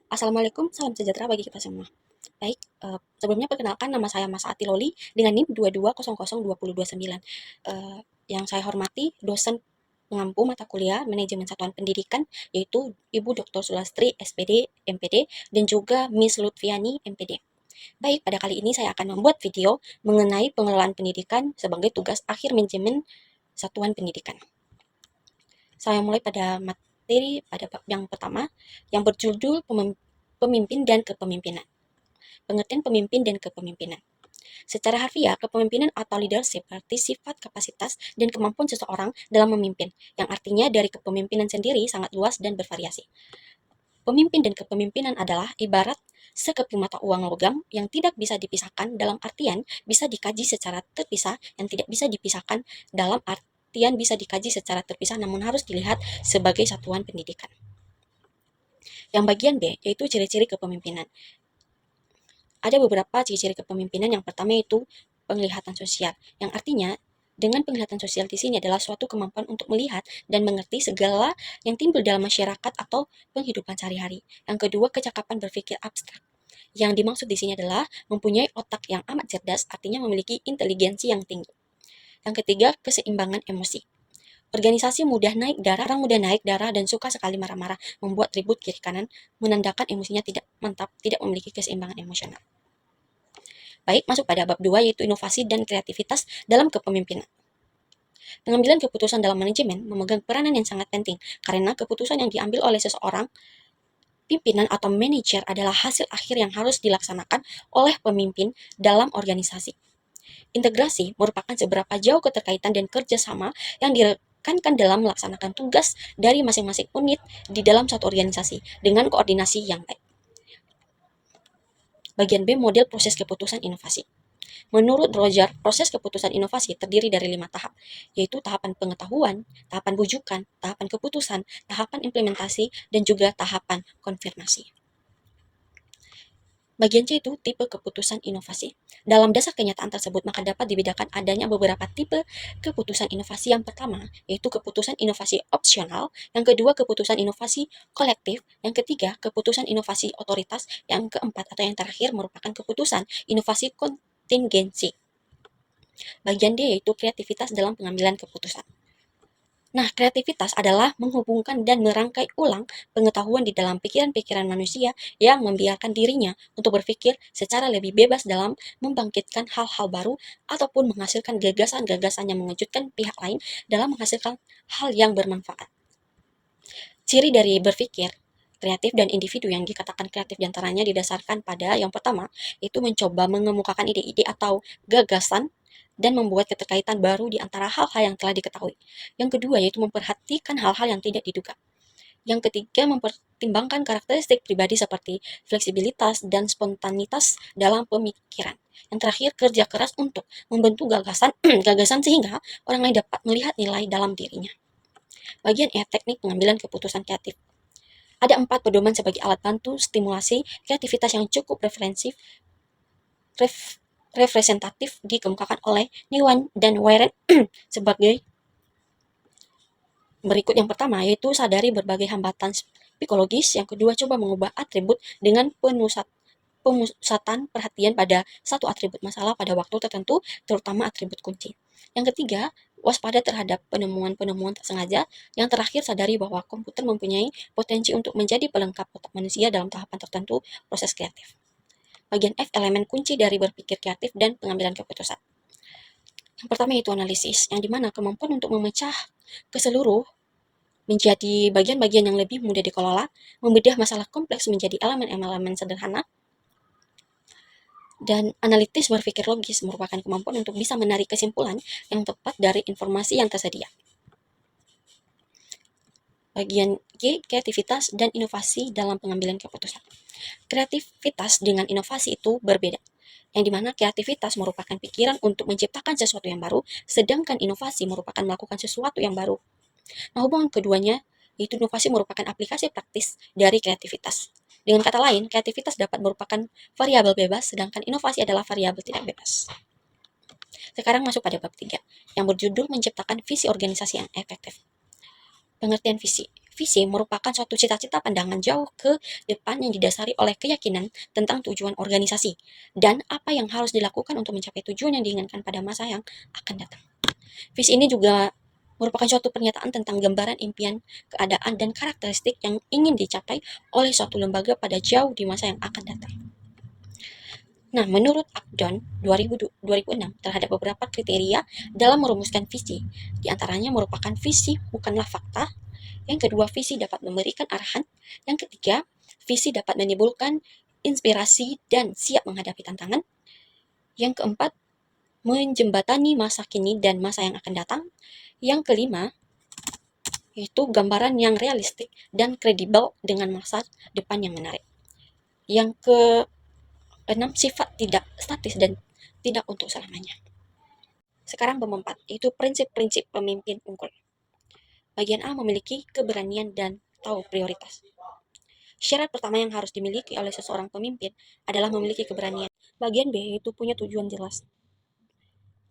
Assalamualaikum, salam sejahtera bagi kita semua. Baik, sebelumnya perkenalkan nama saya Mas Ati Loli dengan NIM 22002029. Yang saya hormati dosen pengampu mata kuliah Manajemen Satuan Pendidikan yaitu Ibu Dr. Sulastri SPD MPD dan juga Miss Lutfiani MPD. Baik, pada kali ini saya akan membuat video mengenai pengelolaan pendidikan sebagai tugas akhir manajemen satuan pendidikan. Saya mulai pada materi pada bab yang pertama yang berjudul pemimpin dan kepemimpinan. Pengertian pemimpin dan kepemimpinan. Secara harfiah, kepemimpinan atau leadership berarti sifat, kapasitas, dan kemampuan seseorang dalam memimpin, yang artinya dari kepemimpinan sendiri sangat luas dan bervariasi. Pemimpin dan kepemimpinan adalah ibarat sekeping mata uang logam yang tidak bisa dipisahkan dalam artian bisa dikaji secara terpisah yang tidak bisa dipisahkan dalam artian bisa dikaji secara terpisah namun harus dilihat sebagai satuan pendidikan. Yang bagian B yaitu ciri-ciri kepemimpinan. Ada beberapa ciri-ciri kepemimpinan. Yang pertama yaitu penglihatan sosial, yang artinya dengan penglihatan sosial di sini adalah suatu kemampuan untuk melihat dan mengerti segala yang timbul dalam masyarakat atau penghidupan sehari-hari. Yang kedua, kecakapan berpikir abstrak. Yang dimaksud di sini adalah mempunyai otak yang amat cerdas, artinya memiliki inteligensi yang tinggi. Yang ketiga, keseimbangan emosi. Organisasi mudah naik darah, orang mudah naik darah dan suka sekali marah-marah, membuat ribut kiri kanan, menandakan emosinya tidak mantap, tidak memiliki keseimbangan emosional. Baik, masuk pada bab 2 yaitu inovasi dan kreativitas dalam kepemimpinan. Pengambilan keputusan dalam manajemen memegang peranan yang sangat penting karena keputusan yang diambil oleh seseorang pimpinan atau manajer adalah hasil akhir yang harus dilaksanakan oleh pemimpin dalam organisasi. Integrasi merupakan seberapa jauh keterkaitan dan kerjasama yang direkankan dalam melaksanakan tugas dari masing-masing unit di dalam satu organisasi dengan koordinasi yang baik. Bagian B, model proses keputusan inovasi. Menurut Roger, proses keputusan inovasi terdiri dari 5 tahap, yaitu tahapan pengetahuan, tahapan bujukan, tahapan keputusan, tahapan implementasi, dan juga tahapan konfirmasi. Bagian C itu tipe keputusan inovasi. Dalam dasar kenyataan tersebut, maka dapat dibedakan adanya beberapa tipe keputusan inovasi. Yang pertama, yaitu keputusan inovasi opsional. Yang kedua, keputusan inovasi kolektif. Yang ketiga, keputusan inovasi otoritas. Yang keempat atau yang terakhir merupakan keputusan inovasi kontingensi. Bagian D yaitu kreativitas dalam pengambilan keputusan. Nah, kreativitas adalah menghubungkan dan merangkai ulang pengetahuan di dalam pikiran-pikiran manusia yang membiarkan dirinya untuk berpikir secara lebih bebas dalam membangkitkan hal-hal baru ataupun menghasilkan gagasan-gagasan yang mengejutkan pihak lain dalam menghasilkan hal yang bermanfaat. Ciri dari berpikir kreatif dan individu yang dikatakan kreatif diantaranya didasarkan pada yang pertama, itu mencoba mengemukakan ide-ide atau gagasan dan membuat keterkaitan baru di antara hal-hal yang telah diketahui. Yang kedua, yaitu memperhatikan hal-hal yang tidak diduga. Yang ketiga, mempertimbangkan karakteristik pribadi seperti fleksibilitas dan spontanitas dalam pemikiran. Yang terakhir, kerja keras untuk membentuk gagasan gagasan sehingga orang lain dapat melihat nilai dalam dirinya. Bagian E, teknik pengambilan keputusan kreatif. Ada 4 pedoman sebagai alat bantu stimulasi kreativitas yang cukup representatif dikemukakan oleh Newan dan Warren sebagai berikut. Yang pertama yaitu sadari berbagai hambatan psikologis. Yang kedua, coba mengubah atribut dengan pemusatan perhatian pada satu atribut masalah pada waktu tertentu, terutama atribut kunci. Yang ketiga, waspada terhadap penemuan-penemuan tak sengaja. Yang terakhir, sadari bahwa komputer mempunyai potensi untuk menjadi pelengkap otak manusia dalam tahapan tertentu proses kreatif. Bagian F, elemen kunci dari berpikir kreatif dan pengambilan keputusan. Yang pertama yaitu analisis, yang dimana kemampuan untuk memecah ke seluruh menjadi bagian-bagian yang lebih mudah dikelola, membedah masalah kompleks menjadi elemen-elemen sederhana, dan analitis berpikir logis merupakan kemampuan untuk bisa menarik kesimpulan yang tepat dari informasi yang tersedia. Bagian G, kreativitas dan inovasi dalam pengambilan keputusan. Kreativitas dengan inovasi itu berbeda, yang dimana kreativitas merupakan pikiran untuk menciptakan sesuatu yang baru, sedangkan inovasi merupakan melakukan sesuatu yang baru. Nah, hubungan keduanya, yaitu inovasi merupakan aplikasi praktis dari kreativitas. Dengan kata lain, kreativitas dapat merupakan variabel bebas, sedangkan inovasi adalah variabel tidak bebas. Sekarang masuk pada bab 3, yang berjudul menciptakan visi organisasi yang efektif. Pengertian visi. Visi merupakan suatu cita-cita pandangan jauh ke depan yang didasari oleh keyakinan tentang tujuan organisasi dan apa yang harus dilakukan untuk mencapai tujuan yang diinginkan pada masa yang akan datang. Visi ini juga merupakan suatu pernyataan tentang gambaran impian, keadaan, dan karakteristik yang ingin dicapai oleh suatu lembaga pada jauh di masa yang akan datang. Nah, menurut Agdon 2006 terhadap beberapa kriteria dalam merumuskan visi, di antaranya merupakan visi bukanlah fakta, yang kedua visi dapat memberikan arahan, yang ketiga visi dapat menimbulkan inspirasi dan siap menghadapi tantangan, yang keempat menjembatani masa kini dan masa yang akan datang, yang kelima yaitu gambaran yang realistik dan kredibel dengan masa depan yang menarik. Yang keenam, sifat tidak statis dan tidak untuk selamanya. Sekarang bab 4, yaitu prinsip-prinsip pemimpin unggul. Bagian A memiliki keberanian dan tahu prioritas. Syarat pertama yang harus dimiliki oleh seseorang pemimpin adalah memiliki keberanian. Bagian B yaitu punya tujuan jelas.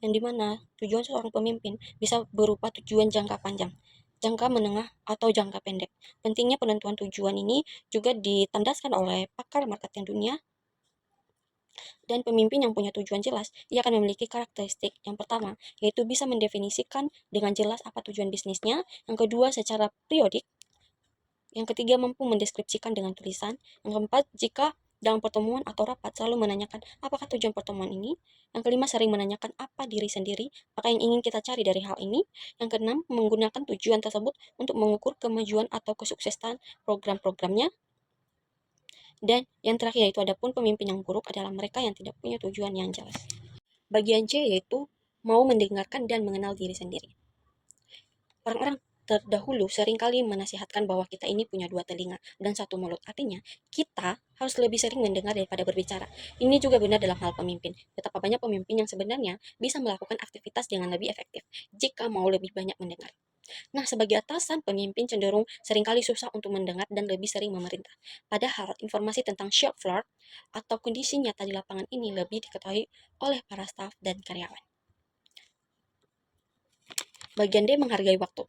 Yang dimana tujuan seorang pemimpin bisa berupa tujuan jangka panjang, jangka menengah, atau jangka pendek. Pentingnya penentuan tujuan ini juga ditandaskan oleh pakar marketing dunia. Dan pemimpin yang punya tujuan jelas, ia akan memiliki karakteristik. Yang pertama, yaitu bisa mendefinisikan dengan jelas apa tujuan bisnisnya. Yang kedua, secara periodik. Yang ketiga, mampu mendeskripsikan dengan tulisan. Yang keempat, jika dalam pertemuan atau rapat selalu menanyakan apakah tujuan pertemuan ini. Yang kelima, sering menanyakan apa diri sendiri, apa yang ingin kita cari dari hal ini. Yang keenam, menggunakan tujuan tersebut untuk mengukur kemajuan atau kesuksesan program-programnya. Dan yang terakhir yaitu adapun pemimpin yang buruk adalah mereka yang tidak punya tujuan yang jelas. Bagian C yaitu mau mendengarkan dan mengenal diri sendiri. Orang-orang terdahulu seringkali menasihatkan bahwa kita ini punya dua telinga dan satu mulut. Artinya, kita harus lebih sering mendengar daripada berbicara. Ini juga benar dalam hal pemimpin. Betapa banyak pemimpin yang sebenarnya bisa melakukan aktivitas dengan lebih efektif jika mau lebih banyak mendengar. Nah, sebagai atasan, pemimpin cenderung seringkali susah untuk mendengar dan lebih sering memerintah. Padahal, informasi tentang shop floor atau kondisi nyata di lapangan ini lebih diketahui oleh para staf dan karyawan. Bagian D, menghargai waktu.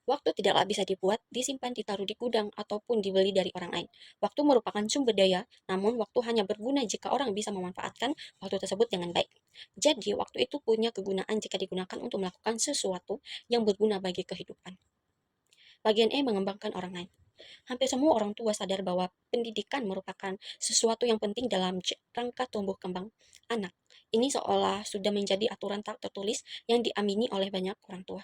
Waktu tidaklah bisa dibuat, disimpan, ditaruh di gudang, ataupun dibeli dari orang lain. Waktu merupakan sumber daya, namun waktu hanya berguna jika orang bisa memanfaatkan waktu tersebut dengan baik. Jadi, waktu itu punya kegunaan jika digunakan untuk melakukan sesuatu yang berguna bagi kehidupan. Bagian E, mengembangkan orang lain. Hampir semua orang tua sadar bahwa pendidikan merupakan sesuatu yang penting dalam rangka tumbuh kembang anak. Ini seolah sudah menjadi aturan tak tertulis yang diamini oleh banyak orang tua.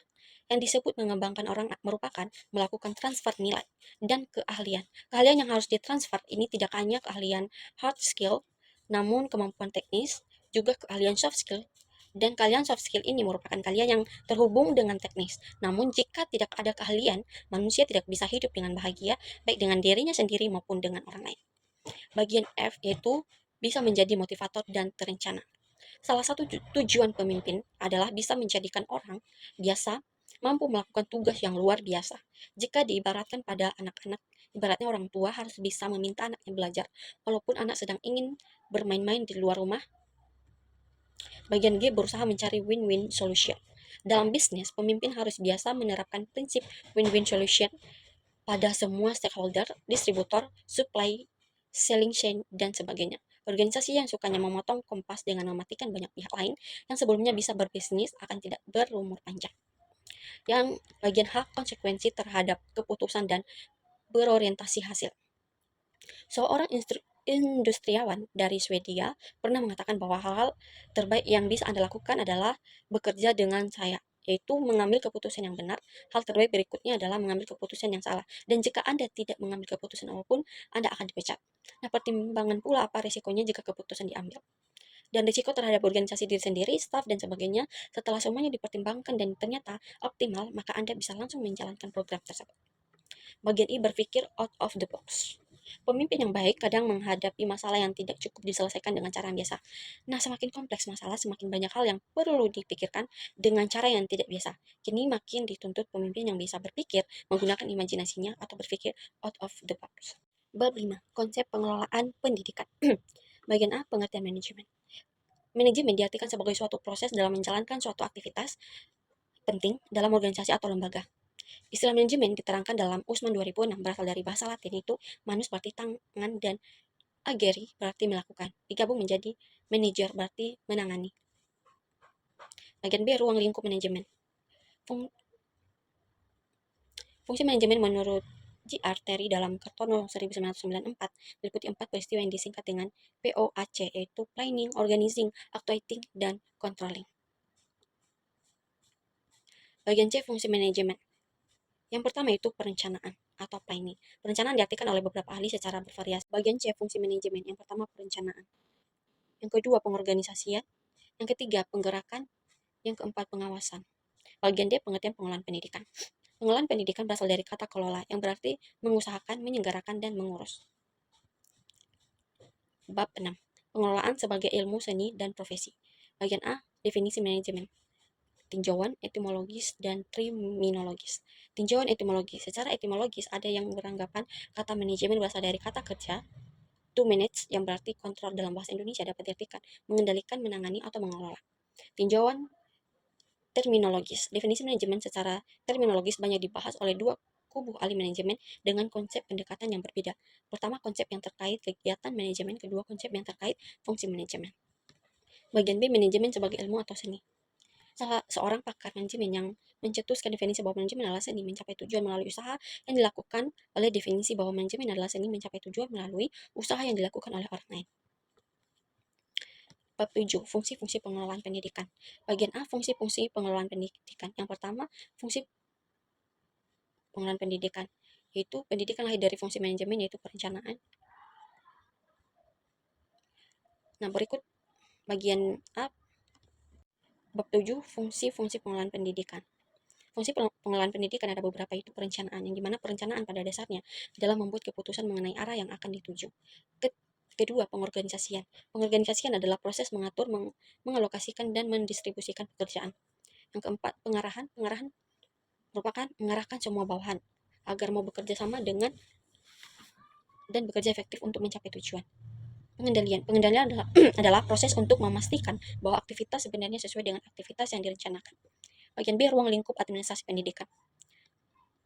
Yang disebut mengembangkan orang merupakan melakukan transfer nilai dan keahlian. Keahlian yang harus ditransfer ini tidak hanya keahlian hard skill, namun kemampuan teknis, juga keahlian soft skill. Dan keahlian soft skill ini merupakan keahlian yang terhubung dengan teknis. Namun jika tidak ada keahlian, manusia tidak bisa hidup dengan bahagia, baik dengan dirinya sendiri maupun dengan orang lain. Bagian F yaitu bisa menjadi motivator dan terencana. Salah satu tujuan pemimpin adalah bisa menjadikan orang biasa mampu melakukan tugas yang luar biasa. Jika diibaratkan pada anak-anak, ibaratnya orang tua harus bisa meminta anaknya belajar, walaupun anak sedang ingin bermain-main di luar rumah. Bagian G, berusaha mencari win-win solution. Dalam bisnis, pemimpin harus biasa menerapkan prinsip win-win solution pada semua stakeholder, distributor, supply, selling chain, dan sebagainya. Organisasi yang sukanya memotong kompas dengan mematikan banyak pihak lain yang sebelumnya bisa berbisnis akan tidak berumur panjang. Yang bagian H, konsekuensi terhadap keputusan dan berorientasi hasil. Seorang industriawan dari Swedia pernah mengatakan bahwa hal-hal terbaik yang bisa Anda lakukan adalah bekerja dengan saya, yaitu mengambil keputusan yang benar. Hal terbaik berikutnya adalah mengambil keputusan yang salah. Dan jika Anda tidak mengambil keputusan apapun, Anda akan dipecat. Nah, pertimbangan pula apa risikonya jika keputusan diambil. Dan risiko terhadap organisasi diri sendiri, staf, dan sebagainya. Setelah semuanya dipertimbangkan dan ternyata optimal, maka Anda bisa langsung menjalankan program tersebut. Bagian I, berpikir out of the box. Pemimpin yang baik kadang menghadapi masalah yang tidak cukup diselesaikan dengan cara yang biasa. Nah, semakin kompleks masalah, semakin banyak hal yang perlu dipikirkan dengan cara yang tidak biasa. Kini makin dituntut pemimpin yang bisa berpikir, menggunakan imajinasinya, atau berpikir out of the box. Bab 5. Konsep pengelolaan pendidikan. Bagian A, pengertian manajemen. Manajemen diartikan sebagai suatu proses dalam menjalankan suatu aktivitas penting dalam organisasi atau lembaga. Istilah manajemen diterangkan dalam Usman 2006 berasal dari bahasa Latin yaitu manus berarti tangan dan ageri berarti melakukan. Digabung menjadi manager berarti menangani. Bagian B, ruang lingkup manajemen. Fungsi manajemen menurut J.R. Terry dalam Kartono 1994 meliputi 4 peristiwa yang disingkat dengan POAC, yaitu planning, organizing, actuating, dan controlling. Bagian C, fungsi manajemen. Yang pertama itu perencanaan atau planning. Perencanaan diartikan oleh beberapa ahli secara bervariasi. Bagian C, fungsi manajemen. Yang pertama perencanaan. Yang kedua pengorganisasian. Yang ketiga penggerakan. Yang keempat pengawasan. Bagian D, pengertian pengelolaan pendidikan. Pengelolaan pendidikan berasal dari kata kelola yang berarti mengusahakan, menyelenggarakan, dan mengurus. Bab 6. Pengelolaan sebagai ilmu seni dan profesi. Bagian A, definisi manajemen. Tinjauan etimologis dan terminologis. Tinjauan etimologis. Secara etimologis ada yang beranggapan kata manajemen berasal dari kata kerja to manage yang berarti kontrol dalam bahasa Indonesia dapat diartikan mengendalikan, menangani, atau mengelola. Tinjauan terminologis. Definisi manajemen secara terminologis banyak dibahas oleh dua kubu ahli manajemen dengan konsep pendekatan yang berbeda. Pertama, konsep yang terkait kegiatan manajemen. Kedua, konsep yang terkait fungsi manajemen. Bagian B, manajemen sebagai ilmu atau seni. Salah seorang pakar manajemen yang mencetuskan definisi bahwa manajemen adalah seni mencapai tujuan melalui usaha yang dilakukan oleh definisi bahwa manajemen adalah seni mencapai tujuan melalui usaha yang dilakukan oleh orang lain. Bab 7. Fungsi-fungsi pengelolaan pendidikan. Bagian A, fungsi-fungsi pengelolaan pendidikan. Yang pertama, fungsi pengelolaan pendidikan, yaitu pendidikan lahir dari fungsi manajemen, yaitu perencanaan. Nah, berikut bagian A, bab 7, fungsi-fungsi pengelolaan pendidikan. Fungsi pengelolaan pendidikan ada beberapa, yaitu perencanaan, yang dimana perencanaan pada dasarnya adalah membuat keputusan mengenai arah yang akan dituju. Kedua, pengorganisasian. Pengorganisasian adalah proses mengatur, mengalokasikan, dan mendistribusikan pekerjaan. Yang keempat, pengarahan. Pengarahan merupakan mengarahkan semua bawahan agar mau bekerja sama dengan dan bekerja efektif untuk mencapai tujuan. Pengendalian. Pengendalian adalah, adalah proses untuk memastikan bahwa aktivitas sebenarnya sesuai dengan aktivitas yang direncanakan. Bagian B, ruang lingkup administrasi pendidikan.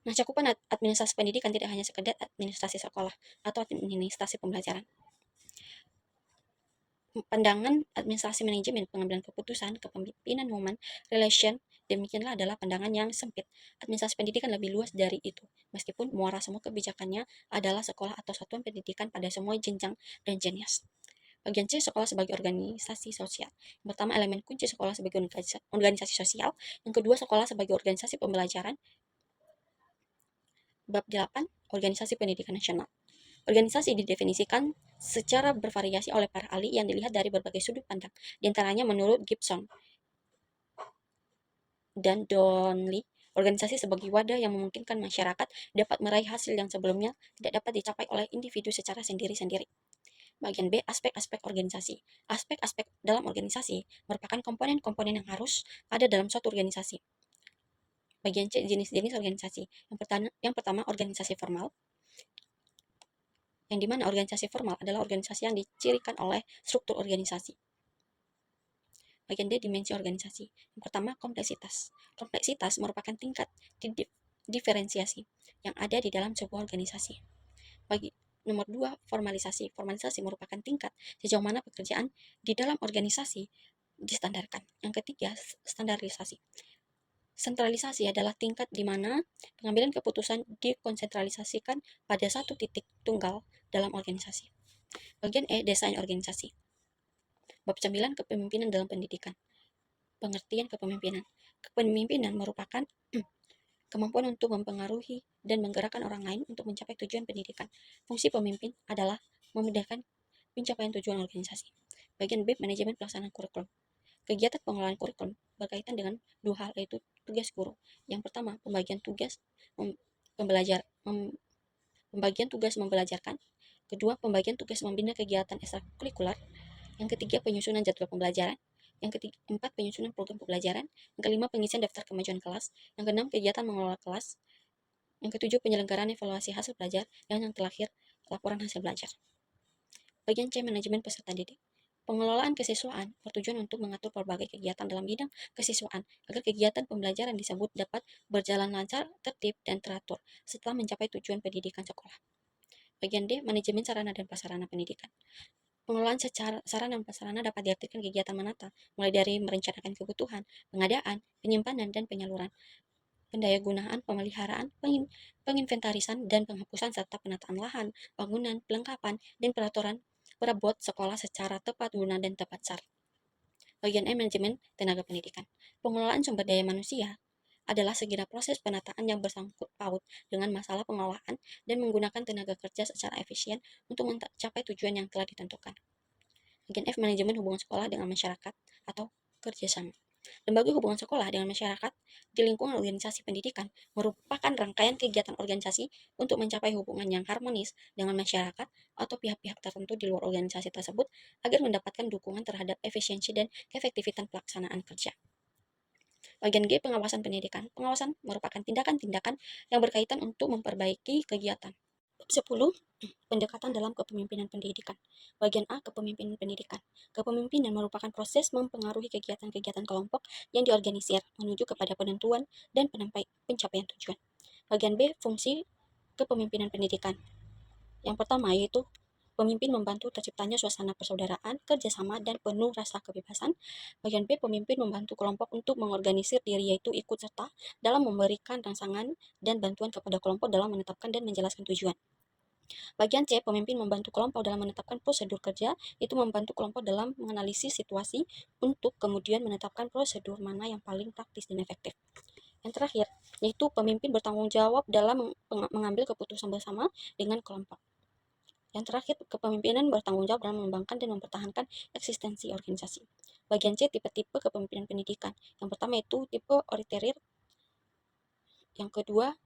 Nah, cakupan administrasi pendidikan tidak hanya sekedar administrasi sekolah atau administrasi pembelajaran. Pandangan administrasi manajemen, pengambilan keputusan, kepemimpinan human relation, demikianlah adalah pandangan yang sempit. Administrasi pendidikan lebih luas dari itu, meskipun muara semua kebijakannya adalah sekolah atau satuan pendidikan pada semua jenjang dan jenis. Bagian C, sekolah sebagai organisasi sosial. Yang pertama, elemen kunci sekolah sebagai organisasi sosial. Yang kedua, sekolah sebagai organisasi pembelajaran. Bab 8, organisasi pendidikan nasional. Organisasi didefinisikan secara bervariasi oleh para ahli yang dilihat dari berbagai sudut pandang. Di antaranya menurut Gibson dan Donnelly, organisasi sebagai wadah yang memungkinkan masyarakat dapat meraih hasil yang sebelumnya tidak dapat dicapai oleh individu secara sendiri-sendiri. Bagian B, aspek-aspek organisasi. Aspek-aspek dalam organisasi merupakan komponen-komponen yang harus ada dalam suatu organisasi. Bagian C, jenis-jenis organisasi. Yang pertama, organisasi formal, yang dimana organisasi formal adalah organisasi yang dicirikan oleh struktur organisasi. Bagian D, dimensi organisasi. Yang pertama, kompleksitas. Kompleksitas merupakan tingkat diferensiasi yang ada di dalam sebuah organisasi. Nomor 2, formalisasi. Formalisasi merupakan tingkat sejauh mana pekerjaan di dalam organisasi distandarkan. Yang ketiga, standarisasi. Sentralisasi adalah tingkat di mana pengambilan keputusan dikonsentralisasikan pada satu titik tunggal dalam organisasi. Bagian E, desain organisasi. Bab 9, kepemimpinan dalam pendidikan. Pengertian kepemimpinan. Kepemimpinan merupakan kemampuan untuk mempengaruhi dan menggerakkan orang lain untuk mencapai tujuan pendidikan. Fungsi pemimpin adalah memudahkan pencapaian tujuan organisasi. Bagian B, manajemen pelaksanaan kurikulum. Kegiatan pengelolaan kurikulum berkaitan dengan dua hal, yaitu tugas guru. Yang pertama, pembagian tugas pembagian tugas membelajarkan. Kedua, pembagian tugas membina kegiatan ekstrakurikuler. Yang ketiga, penyusunan jadwal pembelajaran. Yang keempat, penyusunan program pembelajaran. Yang kelima, pengisian daftar kemajuan kelas. Yang keenam, kegiatan mengelola kelas. Yang ketujuh, penyelenggaraan evaluasi hasil belajar. Dan yang terakhir, laporan hasil belajar. Bagian C, manajemen peserta didik. Pengelolaan kesiswaan bertujuan untuk mengatur berbagai kegiatan dalam bidang kesiswaan agar kegiatan pembelajaran disebut dapat berjalan lancar, tertib, dan teratur setelah mencapai tujuan pendidikan sekolah. Bagian D, manajemen sarana dan prasarana pendidikan. Pengelolaan secara sarana dan prasarana dapat diartikan kegiatan menata, mulai dari merencanakan kebutuhan, pengadaan, penyimpanan, dan penyaluran, pendayagunaan, pemeliharaan, penginventarisan, dan penghapusan, serta penataan lahan, bangunan, pelengkapan, dan peraturan perabot sekolah secara tepat guna dan tepat cara. Bagian E, manajemen tenaga pendidikan. Pengelolaan sumber daya manusia adalah segenap proses penataan yang bersangkut paut dengan masalah pengelolaan dan menggunakan tenaga kerja secara efisien untuk mencapai tujuan yang telah ditentukan. Bagian F, manajemen hubungan sekolah dengan masyarakat atau kerjasama. Lembaga hubungan sekolah dengan masyarakat di lingkungan organisasi pendidikan merupakan rangkaian kegiatan organisasi untuk mencapai hubungan yang harmonis dengan masyarakat atau pihak-pihak tertentu di luar organisasi tersebut agar mendapatkan dukungan terhadap efisiensi dan efektivitas pelaksanaan kerja. Bagian G, pengawasan pendidikan. Pengawasan merupakan tindakan-tindakan yang berkaitan untuk memperbaiki kegiatan. 10. Pendekatan dalam kepemimpinan pendidikan. Bagian A, kepemimpinan pendidikan. Kepemimpinan merupakan proses mempengaruhi kegiatan-kegiatan kelompok yang diorganisir menuju kepada penentuan dan pencapaian tujuan. Bagian B, fungsi kepemimpinan pendidikan. Yang pertama yaitu pemimpin membantu terciptanya suasana persaudaraan, kerjasama, dan penuh rasa kebebasan. Bagian B, pemimpin membantu kelompok untuk mengorganisir diri, yaitu ikut serta dalam memberikan rangsangan dan bantuan kepada kelompok dalam menetapkan dan menjelaskan tujuan. Bagian C, pemimpin membantu kelompok dalam menetapkan prosedur kerja, itu membantu kelompok dalam menganalisis situasi untuk kemudian menetapkan prosedur mana yang paling praktis dan efektif. Yang terakhir, yaitu pemimpin bertanggung jawab dalam mengambil keputusan bersama dengan kelompok. Yang terakhir, kepemimpinan bertanggung jawab dalam mengembangkan dan mempertahankan eksistensi organisasi. Bagian C, tipe-tipe kepemimpinan pendidikan. Yang pertama itu tipe otoriter, yang kedua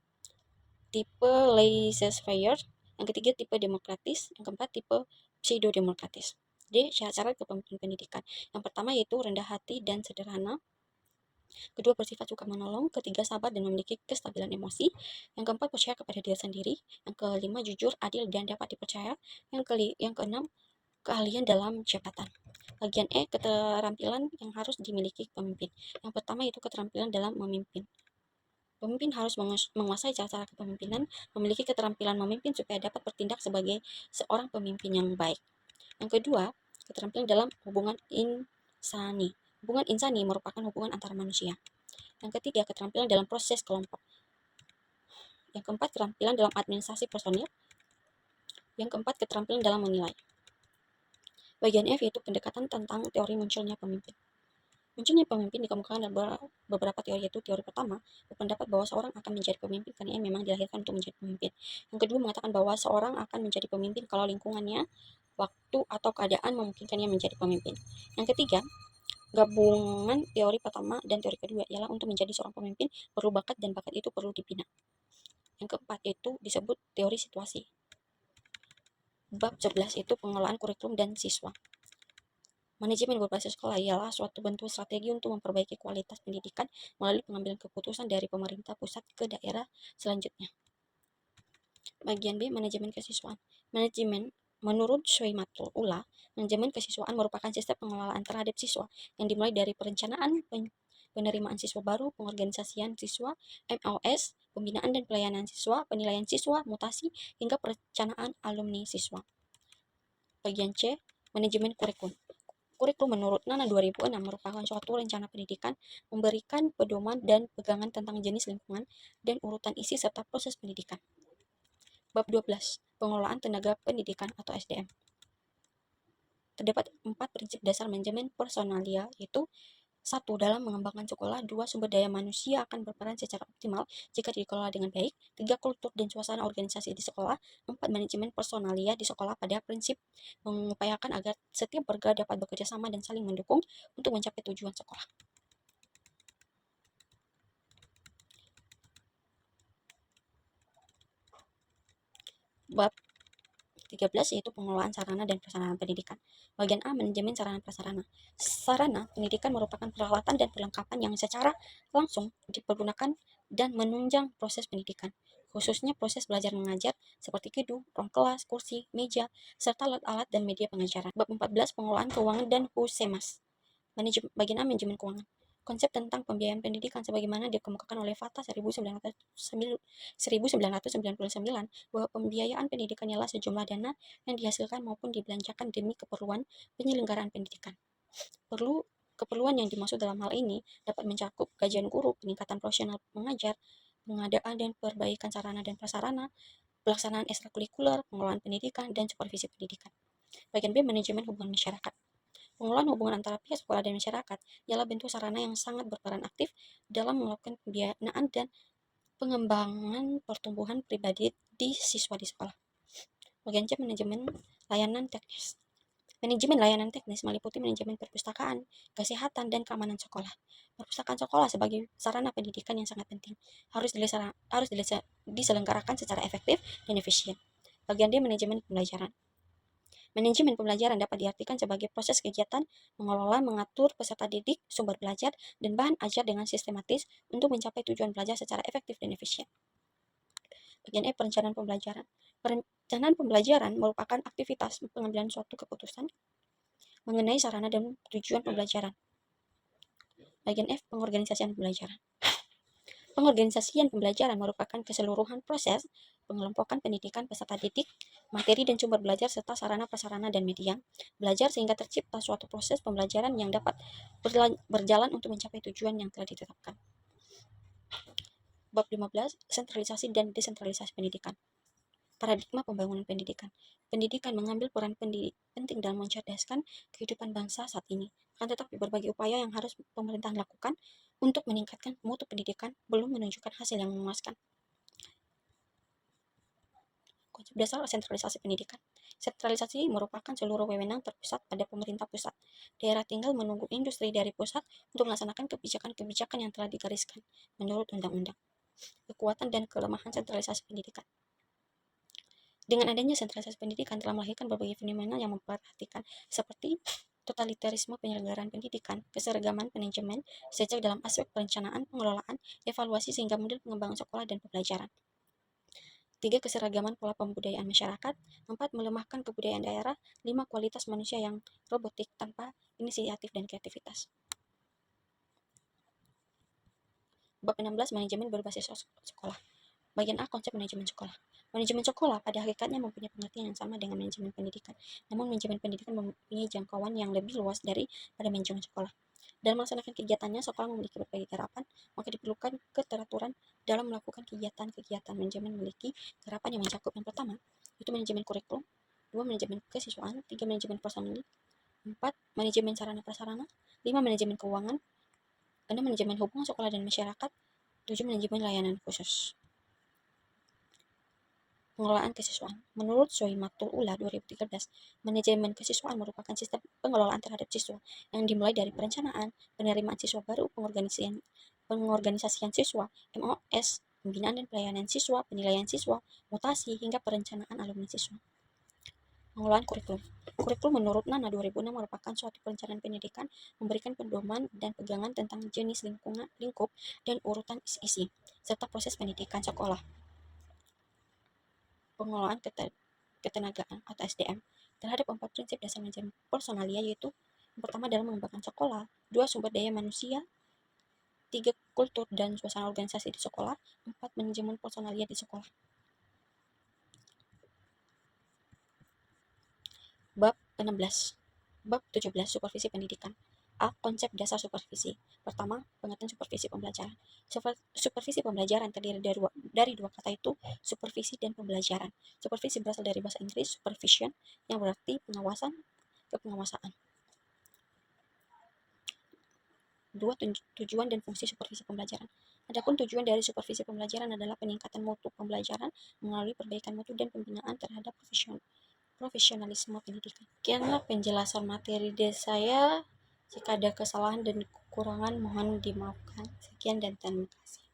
tipe laissez-faire, yang ketiga tipe demokratis, yang keempat tipe pseudo-demokratis. D, syarat kepemimpinan pendidikan. Yang pertama yaitu rendah hati dan sederhana. Kedua, bersifat suka menolong. Ketiga, sabar dan memiliki kestabilan emosi. Yang keempat, percaya kepada diri sendiri. Yang kelima, jujur, adil, dan dapat dipercaya. Yang keenam, keahlian dalam jabatan. Bagian E, keterampilan yang harus dimiliki pemimpin. Yang pertama yaitu keterampilan dalam memimpin. Pemimpin harus menguasai cara-cara kepemimpinan, memiliki keterampilan memimpin supaya dapat bertindak sebagai seorang pemimpin yang baik. Yang kedua, keterampilan dalam hubungan insani. Hubungan insani merupakan hubungan antara manusia. Yang ketiga, keterampilan dalam proses kelompok. Yang keempat, keterampilan dalam administrasi personil. Yang keempat, keterampilan dalam menilai. Bagian F yaitu pendekatan tentang teori munculnya pemimpin. Munculnya pemimpin dikemukakan dalam beberapa teori, yaitu teori pertama berpendapat bahwa seorang akan menjadi pemimpin karena ia memang dilahirkan untuk menjadi pemimpin. Yang kedua mengatakan bahwa seorang akan menjadi pemimpin kalau lingkungannya, waktu, atau keadaan memungkinkannya menjadi pemimpin. Yang ketiga, gabungan teori pertama dan teori kedua ialah untuk menjadi seorang pemimpin perlu bakat dan bakat itu perlu dibina. Yang keempat itu disebut teori situasi. Bab 11 itu pengelolaan kurikulum dan siswa. Manajemen berbasis sekolah ialah suatu bentuk strategi untuk memperbaiki kualitas pendidikan melalui pengambilan keputusan dari pemerintah pusat ke daerah selanjutnya. Bagian B, manajemen kesiswaan. Menurut Suimatul Ula, manajemen kesiswaan merupakan sistem pengelolaan terhadap siswa yang dimulai dari perencanaan penerimaan siswa baru, pengorganisasian siswa, MOS, pembinaan dan pelayanan siswa, penilaian siswa, mutasi, hingga perencanaan alumni siswa. Bagian C, manajemen kurikulum. Kurikulum menurut Nana 2006 merupakan suatu rencana pendidikan, memberikan pedoman dan pegangan tentang jenis lingkungan dan urutan isi serta proses pendidikan. Bab 12, pengelolaan tenaga pendidikan atau SDM. Terdapat 4 prinsip dasar manajemen personalia, yaitu 1. Dalam mengembangkan sekolah. 2. Sumber daya manusia akan berperan secara optimal jika dikelola dengan baik. 3. Kultur dan suasana organisasi di sekolah. 4. Manajemen personalia di sekolah pada prinsip mengupayakan agar setiap warga dapat bekerja sama dan saling mendukung untuk mencapai tujuan sekolah. Bab 13 yaitu pengelolaan sarana dan prasarana pendidikan. Bagian A, manajemen sarana prasarana. Sarana pendidikan merupakan peralatan dan perlengkapan yang secara langsung dipergunakan dan menunjang proses pendidikan. khususnya proses belajar mengajar seperti gedung, ruang kelas, kursi, meja, serta alat-alat dan media pengajaran. Bab 14 pengelolaan keuangan dan Husemas. Bagian A manajemen keuangan. Konsep tentang pembiayaan pendidikan sebagaimana dikemukakan oleh Fatah 1999 bahwa pembiayaan pendidikan ialah sejumlah dana yang dihasilkan maupun dibelanjakan demi keperluan penyelenggaraan pendidikan. Keperluan yang dimaksud dalam hal ini dapat mencakup gajian guru, peningkatan profesional mengajar, pengadaan dan perbaikan sarana dan prasarana, pelaksanaan ekstrakurikuler, pengelolaan pendidikan, dan supervisi pendidikan. Bagian B, manajemen hubungan masyarakat. Pengelolaan hubungan antara pihak sekolah dan masyarakat ialah bentuk sarana yang sangat berperan aktif dalam melakukan pembinaan dan pengembangan pertumbuhan pribadi di siswa di sekolah. Bagian C, manajemen layanan teknis. Manajemen layanan teknis meliputi manajemen perpustakaan, kesehatan, dan keamanan sekolah. Perpustakaan sekolah sebagai sarana pendidikan yang sangat penting harus diselenggarakan secara efektif dan efisien. Bagian D, manajemen pembelajaran. Manajemen pembelajaran dapat diartikan sebagai proses kegiatan mengelola, mengatur peserta didik, sumber belajar, dan bahan ajar dengan sistematis untuk mencapai tujuan belajar secara efektif dan efisien. Bagian E, perencanaan pembelajaran. Perencanaan pembelajaran merupakan aktivitas pengambilan suatu keputusan mengenai sarana dan tujuan pembelajaran. Bagian F, pengorganisasian pembelajaran. Pengorganisasian pembelajaran merupakan keseluruhan proses pengelompokan pendidikan peserta didik, materi dan sumber belajar serta sarana prasarana dan media belajar sehingga tercipta suatu proses pembelajaran yang dapat berjalan untuk mencapai tujuan yang telah ditetapkan. Bab 15, sentralisasi dan desentralisasi pendidikan. Paradigma pembangunan pendidikan. Pendidikan mengambil peran penting dalam mencerdaskan kehidupan bangsa saat ini. Akan tetapi berbagai upaya yang harus pemerintah lakukan untuk meningkatkan mutu pendidikan belum menunjukkan hasil yang memuaskan. Konsep dasar sentralisasi pendidikan. Sentralisasi merupakan seluruh wewenang terpusat pada pemerintah pusat. Daerah tinggal menunggu industri dari pusat untuk melaksanakan kebijakan-kebijakan yang telah digariskan menurut undang-undang. Kekuatan dan kelemahan sentralisasi pendidikan. Dengan adanya sentralisasi pendidikan telah melahirkan berbagai fenomena yang memperhatikan seperti totalitarisme penyelenggaraan pendidikan, keseragaman manajemen, sejak dalam aspek perencanaan, pengelolaan, evaluasi sehingga model pengembangan sekolah dan pembelajaran. 3. Keseragaman pola pembudayaan masyarakat. 4. Melemahkan kebudayaan daerah. 5. Kualitas manusia yang robotik tanpa inisiatif dan kreativitas. Bab 16. Manajemen berbasis sekolah. Bagian A, konsep manajemen sekolah. Manajemen sekolah pada hakikatnya mempunyai pengertian yang sama dengan manajemen pendidikan. Namun manajemen pendidikan mempunyai jangkauan yang lebih luas daripada manajemen sekolah. Dalam melaksanakan kegiatannya, sekolah memiliki berbagai garapan, maka diperlukan keteraturan dalam melakukan kegiatan-kegiatan. Manajemen memiliki garapan yang mencakup yang pertama, yaitu manajemen kurikulum, 2. Manajemen kesiswaan, 3. Manajemen personil, 4. Manajemen sarana prasarana, 5. Manajemen keuangan, 6. Manajemen hubungan sekolah dan masyarakat, 7. Manajemen layanan khusus. Pengelolaan kesiswaan. Menurut Sohimatul Ula 2013, manajemen kesiswaan merupakan sistem pengelolaan terhadap siswa yang dimulai dari perencanaan, penerimaan siswa baru, pengorganisasian siswa, MOS, pembinaan dan pelayanan siswa, penilaian siswa, mutasi, hingga perencanaan alumni siswa. Pengelolaan kurikulum. Kurikulum menurut Nana 2006 merupakan suatu perencanaan pendidikan memberikan pedoman dan pegangan tentang jenis lingkup dan urutan isi, serta proses pendidikan sekolah. Pengelolaan ketenagaan atau SDM terhadap 4 prinsip dasar manajemen personalia, yaitu yang pertama dalam mengembangkan sekolah, 2. Sumber daya manusia, 3. Kultur dan suasana organisasi di sekolah, 4. Manajemen personalia di sekolah. Bab 16. Bab 17. Supervisi pendidikan. A. Konsep dasar supervisi. Pertama, pengertian supervisi pembelajaran. Supervisi pembelajaran terdiri dari dua kata, itu supervisi dan pembelajaran. Supervisi berasal dari bahasa Inggris supervision, yang berarti pengawasan, kepenguasaan. 2. Tujuan dan fungsi supervisi pembelajaran. Adapun tujuan dari supervisi pembelajaran adalah peningkatan mutu pembelajaran melalui perbaikan mutu dan pembinaan terhadap profesionalisme pendidikan. Sekianlah penjelasan materi dari saya. Jika ada kesalahan dan kekurangan mohon dimaafkan. Sekian dan terima kasih.